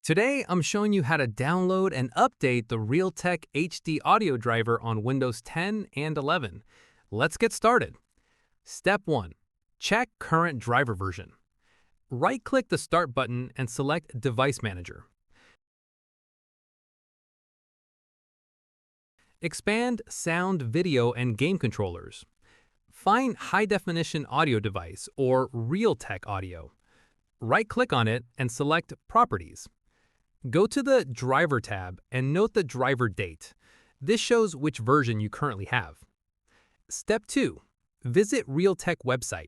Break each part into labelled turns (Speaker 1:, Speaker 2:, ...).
Speaker 1: Today, I'm showing you how to download and update the Realtek HD Audio Driver on Windows 10 and 11. Let's get started. Step 1. Check current driver version. Right-click the Start button and select Device Manager. Expand Sound, Video, and Game Controllers. Find High Definition Audio Device or Realtek Audio. Right-click on it and select Properties. Go to the Driver tab and note the driver date. This shows which version you currently have. Step 2. Visit Realtek website.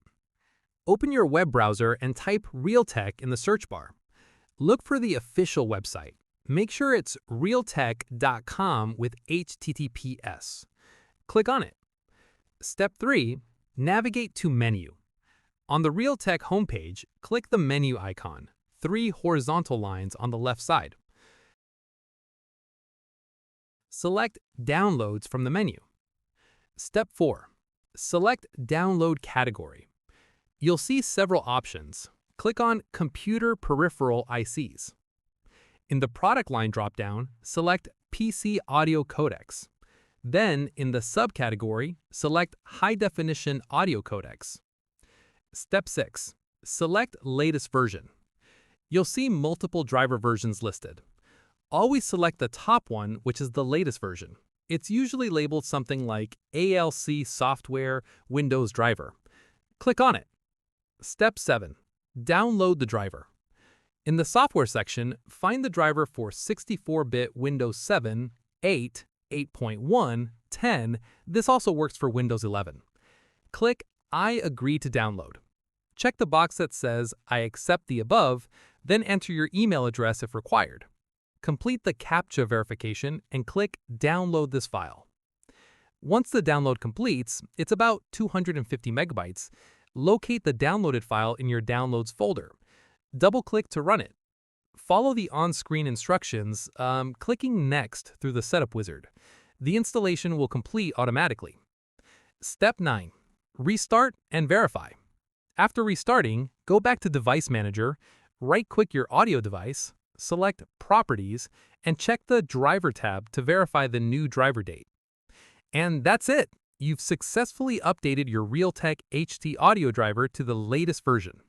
Speaker 1: Open your web browser and type Realtek in the search bar. Look for the official website. Make sure it's realtek.com with HTTPS. Click on it. Step 3. Navigate to Menu. On the Realtek homepage, click the menu icon. 3 horizontal lines on the left side. Select Downloads from the menu. Step 4. Select Download Category. You'll see several options. Click on Computer Peripheral ICs. In the product line dropdown, select PC Audio Codecs. Then, in the subcategory, select High Definition Audio Codecs. Step 6. Select Latest Version. You'll see multiple driver versions listed. Always select the top one, which is the latest version. It's usually labeled something like ALC Software Windows Driver. Click on it. Step 7. Download the driver. In the software section, find the driver for 64-bit Windows 7, 8, 8.1, 10. This also works for Windows 11. Click I agree to download. Check the box that says I accept the above, then enter your email address if required. Complete the CAPTCHA verification and click Download this file. Once the download completes, it's about 250 megabytes, locate the downloaded file in your Downloads folder. Double-click to run it. Follow the on-screen instructions, clicking Next through the Setup Wizard. The installation will complete automatically. Step 9. Restart and verify. After restarting, go back to Device Manager, right-click your audio device, select Properties, and check the Driver tab to verify the new driver date. And that's it! You've successfully updated your Realtek HD Audio Driver to the latest version.